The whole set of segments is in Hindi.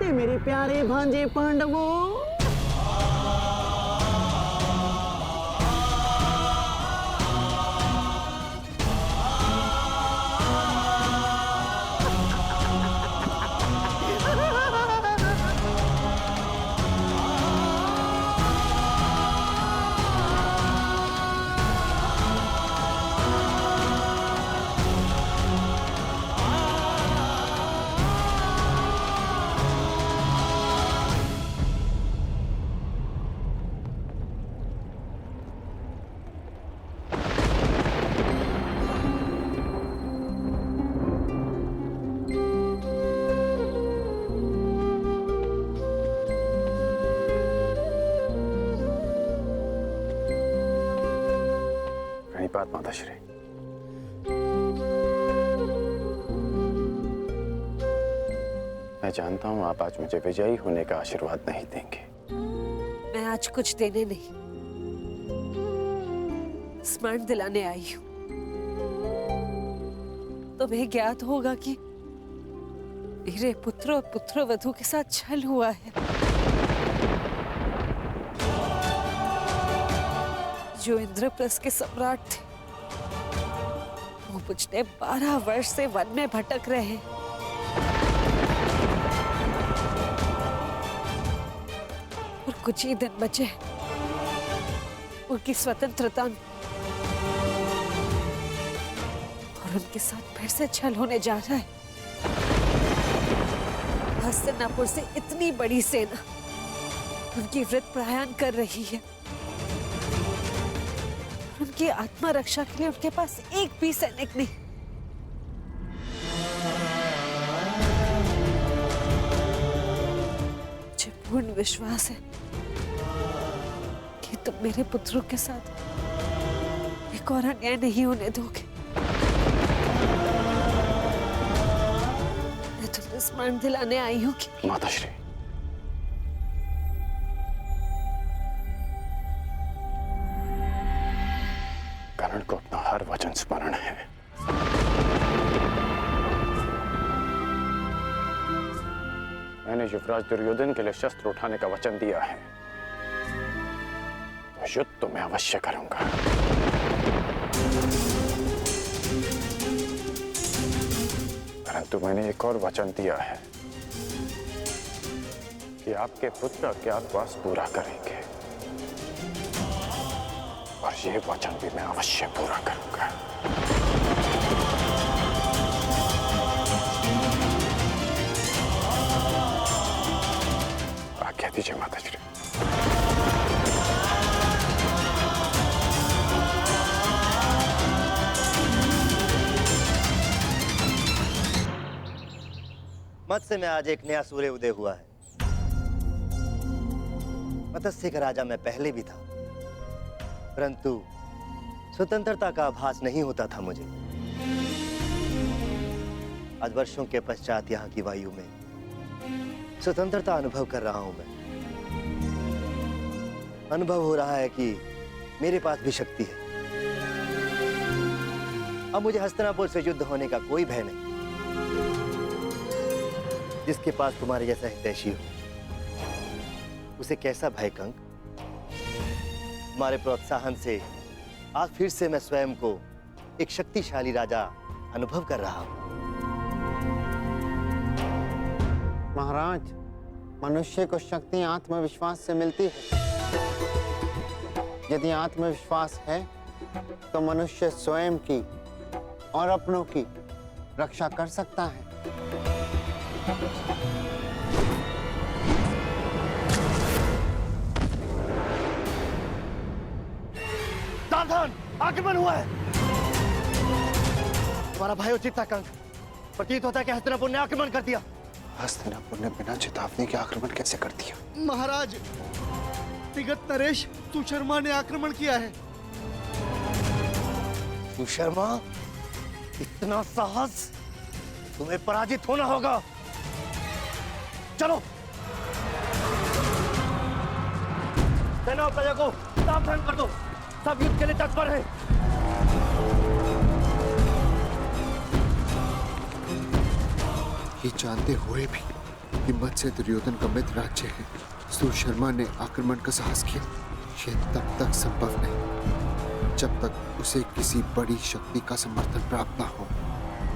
ते मेरे प्यारे भांजे पांडवों। बात माताश्री, मैं जानता हूं आप आज मुझे विजयी होने का आशीर्वाद नहीं देंगे। मैं आज कुछ देने नहीं, स्मरण दिलाने आई हूं। तुम्हें ज्ञात होगा कि मेरे पुत्र और पुत्रवधू के साथ छल हुआ है। जो इंद्रप्रस्थ के सम्राट थे, वो पिछले 12 वर्ष से वन में भटक रहे। और कुछ ही दिन बचे उनकी स्वतंत्रता में, और उनके साथ फिर से छल होने जा रहा है। हस्तिनापुर से इतनी बड़ी सेना उनकी वृत्त प्रयाण कर रही है। उनकी आत्मा रक्षा के लिए उनके पास एक भी सैनिक नहीं। मुझे पूर्ण विश्वास है कि तुम मेरे पुत्रों के साथ एक और अन्याय नहीं होने दोगे। मैं तुम्हें स्मरण दिलाने आई हूँ कि माताश्री, कर्ण को अपना हर वचन स्मरण है। मैंने युवराज दुर्योधन के लिए शस्त्र उठाने का वचन दिया है, तो युद्ध तो मैं अवश्य करूंगा। परंतु मैंने एक और वचन दिया है कि आपके पुत्र अज्ञातवास पूरा करेंगे, और ये वचन भी मैं अवश्य पूरा करूंगा। आज्ञा दीजिए माताश्री। मत्स्य में आज एक नया सूर्य उदय हुआ है। मत्स्य का राजा मैं पहले भी था, परंतु स्वतंत्रता का आभास नहीं होता था मुझे। आज वर्षों के पश्चात यहाँ की वायु में स्वतंत्रता अनुभव कर रहा हूं मैं। अनुभव हो रहा है कि मेरे पास भी शक्ति है। अब मुझे हस्तिनापुर से युद्ध होने का कोई भय नहीं। जिसके पास तुम्हारे जैसा हितैषी हो, उसे कैसा भय कंक? तुम्हारे प्रोत्साहन से आज फिर से मैं स्वयं को एक शक्तिशाली राजा अनुभव कर रहा हूं। महाराज, मनुष्य को शक्ति आत्मविश्वास से मिलती है। यदि आत्मविश्वास है तो मनुष्य स्वयं की और अपनों की रक्षा कर सकता है। सावधान, आक्रमण हुआ है। तुम्हारा भाई उचित था कंक। प्रतीत होता है कि हस्तिनापुर ने आक्रमण कर दिया। हस्तिनापुर ने बिना चेतावनी के आक्रमण कैसे कर दिया? महाराज, विगत नरेश सुशर्मा ने आक्रमण किया है। सुशर्मा, इतना साहस? तुम्हें पराजित होना होगा। चलो, सेना और प्रजा को सावधान कर दो। सब युद्ध के लिए तत्पर है। ये जानते हुए भी हिम्मत से दुर्योधन का मित्र राज्य है। सुशर्मा ने आक्रमण का साहस किया। यह तब तक संभव नहीं जब तक उसे किसी बड़ी शक्ति का समर्थन प्राप्त न हो।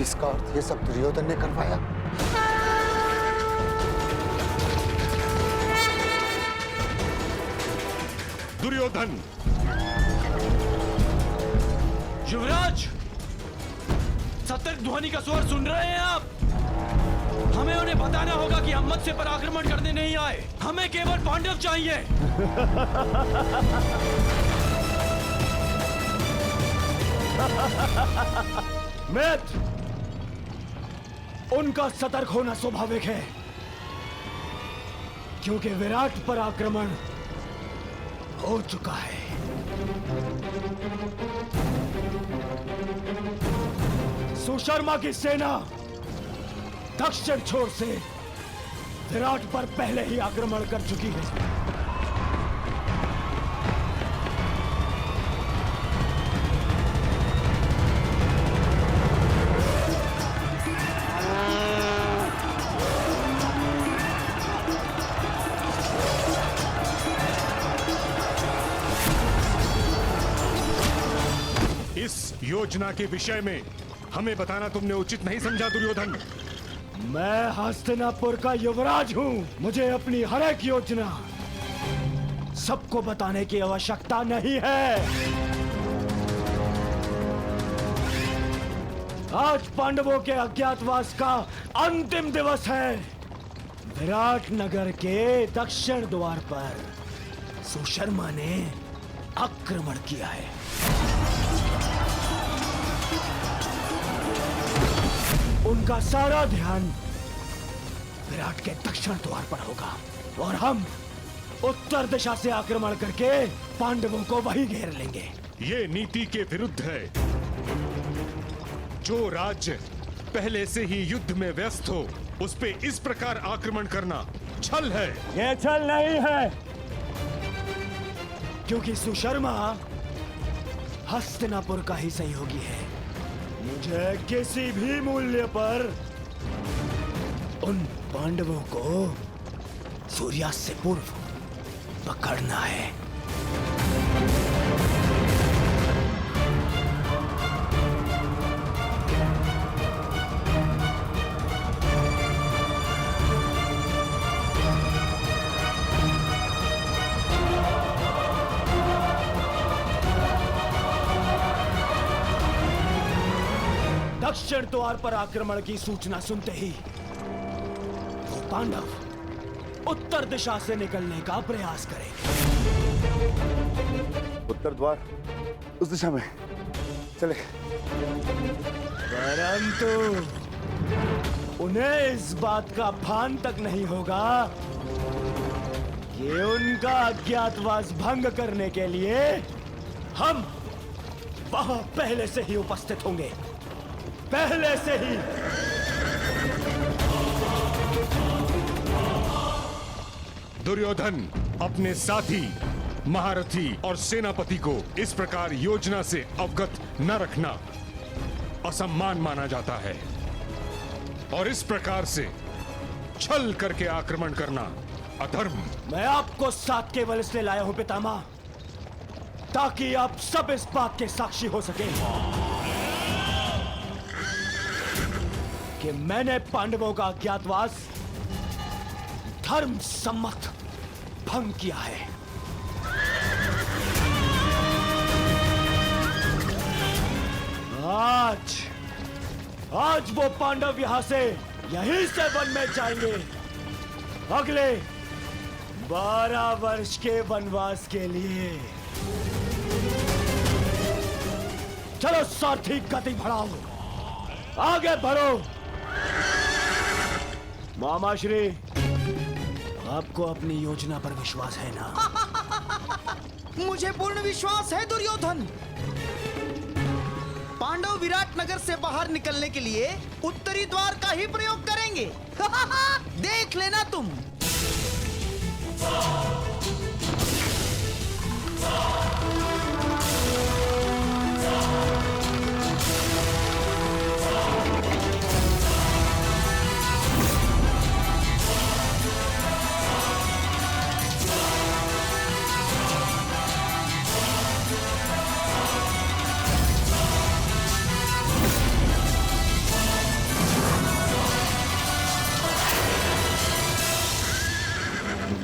इसका अर्थ ये सब दुर्योधन ने करवाया। दुर्योधन! युवराज, सतर्क ध्वनि का स्वर सुन रहे हैं आप? हमें उन्हें बताना होगा कि हम मत्स्य पर आक्रमण करने नहीं आए। हमें केवल पांडव चाहिए। मित्र, उनका सतर्क होना स्वाभाविक है, क्योंकि विराट पर आक्रमण हो चुका है। सुशर्मा की सेना दक्षिण छोर से विराट पर पहले ही आक्रमण कर चुकी है। इस योजना के विषय में हमें बताना तुमने उचित नहीं समझा दुर्योधन। मैं हस्तिनापुर का युवराज हूँ। मुझे अपनी हर एक योजना सबको बताने की आवश्यकता नहीं है। आज पांडवों के अज्ञातवास का अंतिम दिवस है। विराट नगर के दक्षिण द्वार पर सुशर्मा ने आक्रमण किया है। उनका सारा ध्यान विराट के दक्षिण द्वार पर होगा और हम उत्तर दिशा से आक्रमण करके पांडवों को वहीं घेर लेंगे। ये नीति के विरुद्ध है। जो राज्य पहले से ही युद्ध में व्यस्त हो, उस पे इस प्रकार आक्रमण करना छल है। ये छल नहीं है, क्योंकि सुशर्मा हस्तिनापुर का ही सहयोगी है। मुझे किसी भी मूल्य पर उन पांडवों को सूर्यास्त से पूर्व पकड़ना है। दक्षिण द्वार पर आक्रमण की सूचना सुनते ही वो पांडव उत्तर दिशा से निकलने का प्रयास करेंगे। उत्तर द्वार उस दिशा में चले। परंतु उन्हें इस बात का भान तक नहीं होगा कि उनका अज्ञातवास भंग करने के लिए हम वहां पहले से ही उपस्थित होंगे। पहले से ही। दुर्योधन, अपने साथी, महारथी और सेनापति को इस प्रकार योजना से अवगत न रखना असम्मान माना जाता है और इस प्रकार से छल करके आक्रमण करना अधर्म। मैं आपको साथ केवल इसलिए लाया हूं पितामह, ताकि आप सब इस बात के साक्षी हो सके कि मैंने पांडवों का अज्ञातवास धर्म सम्मत भंग किया है। आज वो पांडव यहां से यहीं से वन में जाएंगे अगले 12 वर्ष के वनवास के लिए। चलो सारथी, गति बढ़ाओ, आगे बढ़ो। मामाश्री, आपको अपनी योजना पर विश्वास है ना? मुझे पूर्ण विश्वास है दुर्योधन। पांडव विराट नगर से बाहर निकलने के लिए उत्तरी द्वार का ही प्रयोग करेंगे। देख लेना तुम।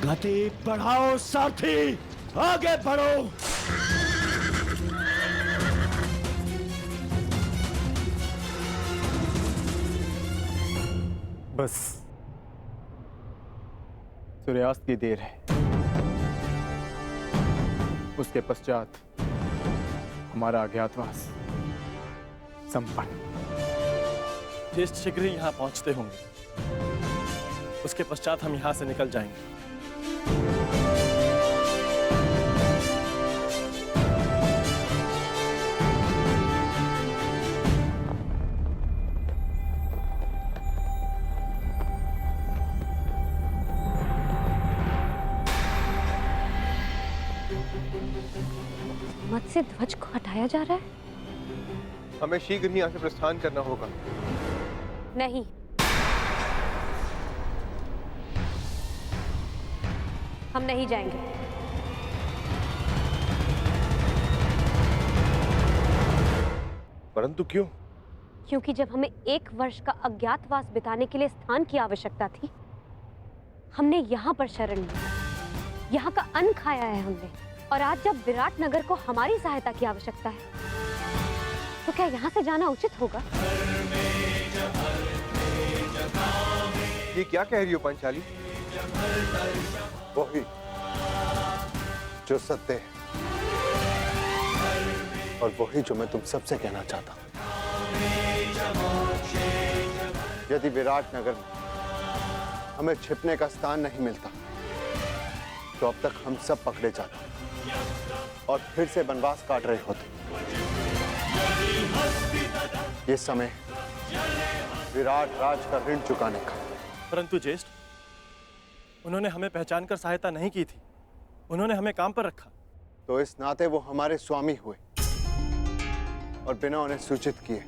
गति बढ़ाओ सारथी, आगे बढ़ो। बस सूर्यास्त की देर है, उसके पश्चात हमारा अज्ञातवास संपन्न। ज्येष्ठ शीघ्र ही यहाँ पहुंचते होंगे, उसके पश्चात हम यहाँ से निकल जाएंगे। मत्स्य ध्वज को हटाया जा रहा है। हमें शीघ्र ही यहाँ से प्रस्थान करना होगा। नहीं, हम नहीं जाएंगे। परंतु क्यों? क्योंकि जब हमें 1 वर्ष का अज्ञातवास बिताने के लिए स्थान की आवश्यकता थी, हमने यहाँ पर शरण ली, यहाँ का अन्न खाया है हमने। और आज जब विराट नगर को हमारी सहायता की आवश्यकता है, तो क्या यहाँ से जाना उचित होगा? ये क्या कह रही हो पांचाली? वही जो सत्य है और वही जो मैं तुम सबसे कहना चाहता हूं। यदि विराट नगर में हमें छिपने का स्थान नहीं मिलता, तो अब तक हम सब पकड़े जाते और फिर से वनवास काट रहे होते। ये समय विराट राज का ऋण चुकाने का। परंतु ज्येष्ठ, उन्होंने हमें पहचान कर सहायता नहीं की थी, उन्होंने हमें काम पर रखा। तो इस नाते वो हमारे स्वामी हुए और बिना उन्हें सूचित किए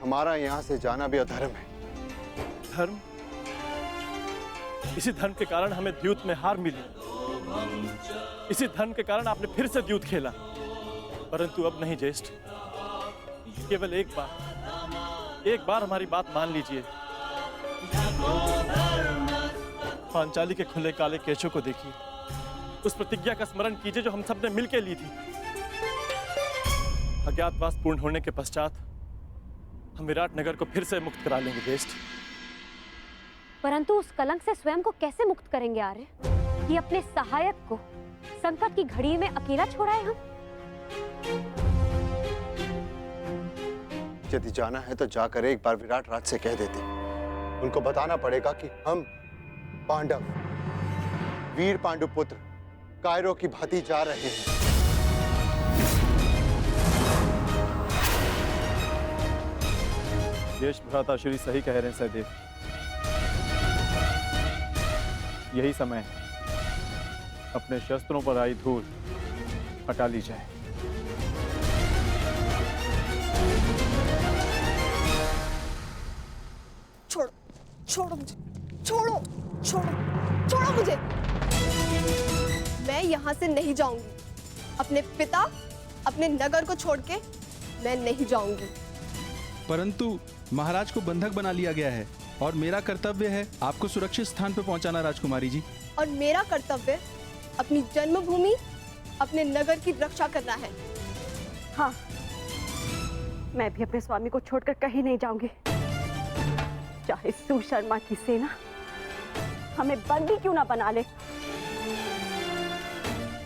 हमारा यहाँ से जाना भी अधर्म है। धर्म? इसी धर्म के कारण हमें द्यूत में हार मिली, इसी धर्म के कारण आपने फिर से द्यूत खेला। परंतु अब नहीं ज्येष्ठ, केवल एक बार हमारी बात मान लीजिए। पांचाली के खुले काले केशों को देखिए, उस प्रतिज्ञा का स्मरण कीजिए जो हम सबने मिलकर ली थी। अज्ञातवास पूर्ण होने के पश्चात हम विराट नगर को फिर से मुक्त करा लेंगे ज्येष्ठ। परंतु उस कलंक से स्वयं को कैसे मुक्त करेंगे आर्य, कि अपने सहायक को संकट की घड़ी में अकेला छोड़ाए हम? यदि जाना है तो जाकर एक बार विराट राज से कह देते। उनको बताना पड़ेगा कि हम पांडव, वीर पांडुपुत्र कायरों की भांति जा रहे हैं। ज्येष्ठ भ्राता श्री सही कह रहे हैं सहदेव। यही समय है, अपने शस्त्रों पर आई धूल हटा ली जाए। छोड़ो, छोड़ो मुझे, छोड़ो, छोड़ो, छोड़ो मुझे। मैं यहाँ से नहीं जाऊंगी। अपने पिता, अपने नगर को छोड़ के मैं नहीं जाऊंगी। परंतु महाराज को बंधक बना लिया गया है और मेरा कर्तव्य है आपको सुरक्षित स्थान पर पहुंचाना राजकुमारी जी। और मेरा कर्तव्य अपनी जन्मभूमि, अपने नगर की रक्षा करना है। हाँ, मैं भी अपने स्वामी को छोड़कर कहीं नहीं जाऊंगी, चाहे सुशर्मा की सेना हमें बंदी क्यों ना बना ले।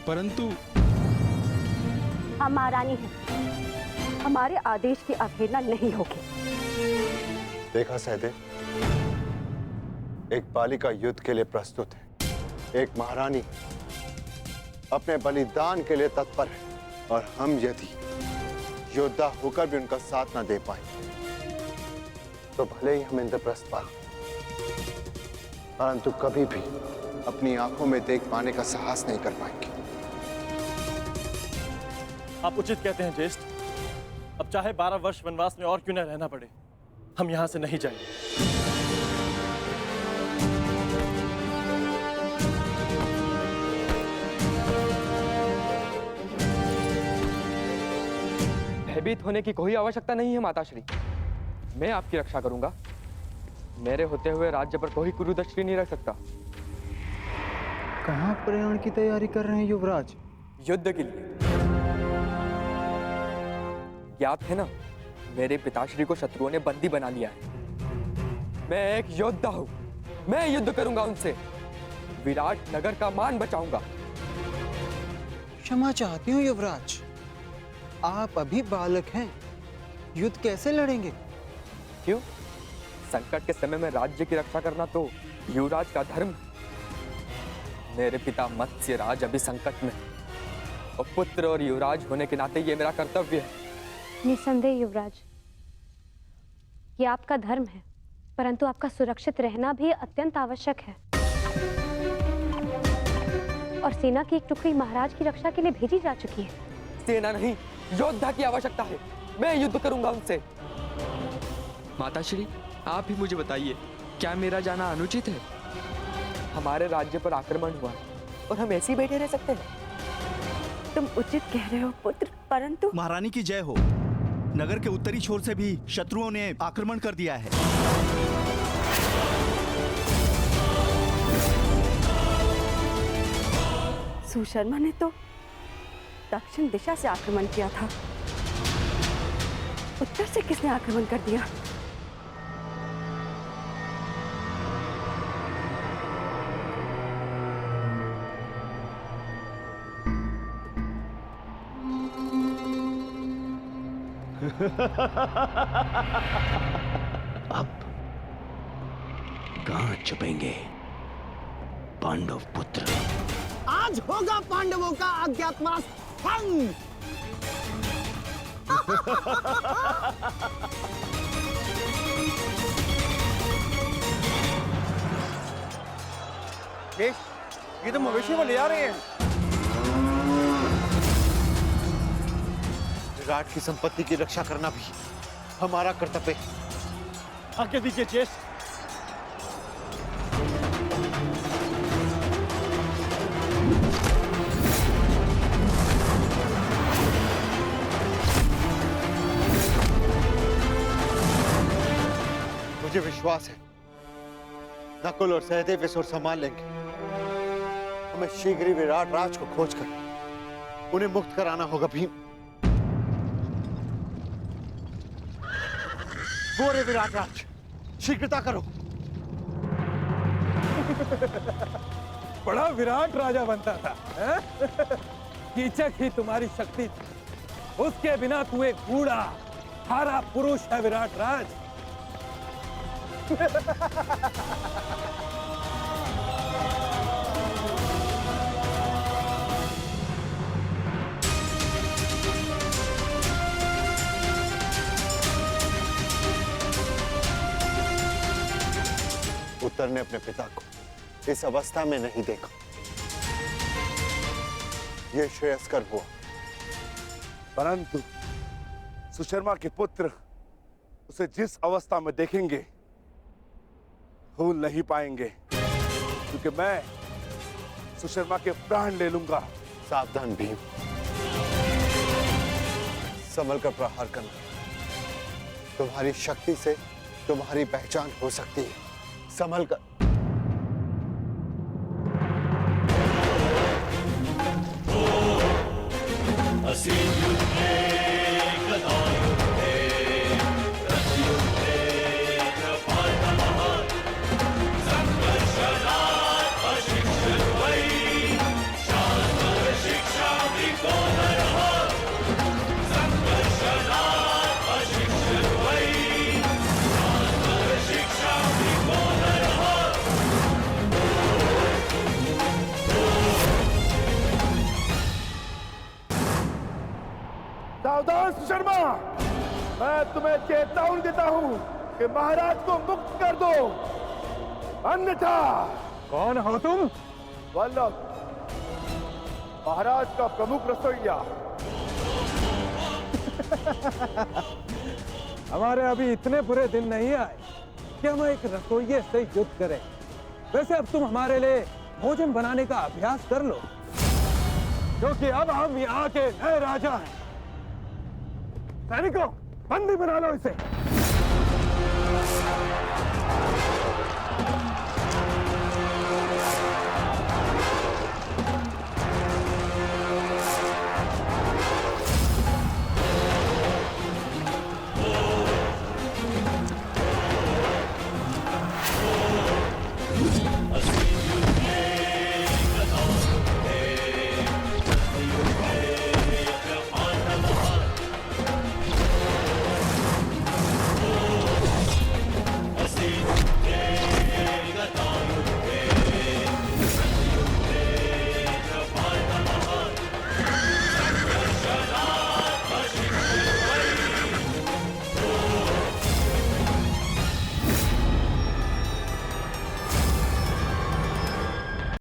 परंतु हम महारानी हैं, हमारे आदेश की अवहेलना नहीं होगी। देखा सहदेव, एक बालिका युद्ध के लिए प्रस्तुत है, एक महारानी अपने बलिदान के लिए तत्पर है, और हम यदि योद्धा होकर भी उनका साथ ना दे पाए तो भले ही हम इंद्रप्रस्थ पालें, परंतु कभी भी अपनी आंखों में देख पाने का साहस नहीं कर पाएंगे। आप उचित कहते हैं ज्येष्ठ। अब चाहे 12 वर्ष वनवास में और क्यों न रहना पड़े, हम यहाँ से नहीं जाएंगे। भयभीत होने की कोई आवश्यकता नहीं है माताश्री, मैं आपकी रक्षा करूंगा। मेरे होते हुए राज्य पर कोई कुरुदृष्टि नहीं रख सकता। कहाँ प्रयाण की तैयारी कर रहे हैं युवराज? युद्ध के लिए। ज्ञात है ना, मेरे पिताश्री को शत्रुओं ने बंदी बना लिया है। मैं एक योद्धा हूं, मैं युद्ध करूंगा उनसे, विराट नगर का मान बचाऊंगा। क्षमा चाहती हूँ युवराज, आप अभी बालक हैं, युद्ध कैसे लड़ेंगे? क्यों? संकट के समय में राज्य की रक्षा करना तो युवराज का धर्म है। मेरे पिता मत्स्य राज अभी संकट में, और पुत्र और युवराज होने के नाते ये मेरा कर्तव्य है। निसंदेह युवराज, ये आपका धर्म है, परंतु आपका सुरक्षित रहना भी अत्यंत आवश्यक है। और सेना की एक टुकड़ी महाराज की रक्षा के लिए भेजी जा चुकी है। सेना नहीं, योद्धा की आवश्यकता है। मैं युद्ध करूंगा उनसे। माताश्री, आप ही मुझे बताइए, क्या मेरा जाना अनुचित है? हमारे राज्य पर आक्रमण हुआ और हम ऐसे ही बैठे रह सकते हैं? तुम उचित कह रहे हो पुत्र, परंतु महारानी की जय हो। नगर के उत्तरी छोर से भी शत्रुओं ने आक्रमण कर दिया है। सुशर्मा ने तो दक्षिण दिशा से आक्रमण किया था, उत्तर से किसने आक्रमण कर दिया? अब कहां छुपेंगे पांडव पुत्र? आज होगा पांडवों का अज्ञातवास भंग। ये तो मवेशी को ले आ रहे हैं। विराट की संपत्ति की रक्षा करना भी हमारा कर्तव्य है। आगे दीजिए ज्येष्ठ। मुझे विश्वास है नकुल और सहदेव इस ओर संभाल लेंगे। हमें शीघ्र ही विराट राज को खोजकर उन्हें मुक्त कराना होगा। भीम, वो रे विराट राज, शीघ्रता करो। बड़ा विराट राजा बनता था, कीचक ही तुम्हारी शक्ति थी। उसके बिना तू एक बूढ़ा हारा पुरुष है विराट राज। उत्तर ने अपने पिता को इस अवस्था में नहीं देखा। यह श्रेयस्कर हुआ, परंतु सुशर्मा के पुत्र उसे जिस अवस्था में देखेंगे भूल नहीं पाएंगे, क्योंकि मैं सुशर्मा के प्राण ले लूंगा। सावधान भीम, संभल कर प्रहार करना। तुम्हारी शक्ति से तुम्हारी पहचान हो सकती है, संभल कर। सावधान सुशर्मा, मैं तुम्हें चेतावनी देता हूं कि महाराज को मुक्त कर दो, अन्यथा। कौन हो तुम? वल्लभ, महाराज का प्रमुख रसोइया। हमारे अभी इतने बुरे दिन नहीं आए कि हम एक रसोइये से युद्ध करें। वैसे अब तुम हमारे लिए भोजन बनाने का अभ्यास कर लो, क्योंकि अब हम यहाँ के नए राजा हैं। सैनिकों, बंदी बना लो इसे।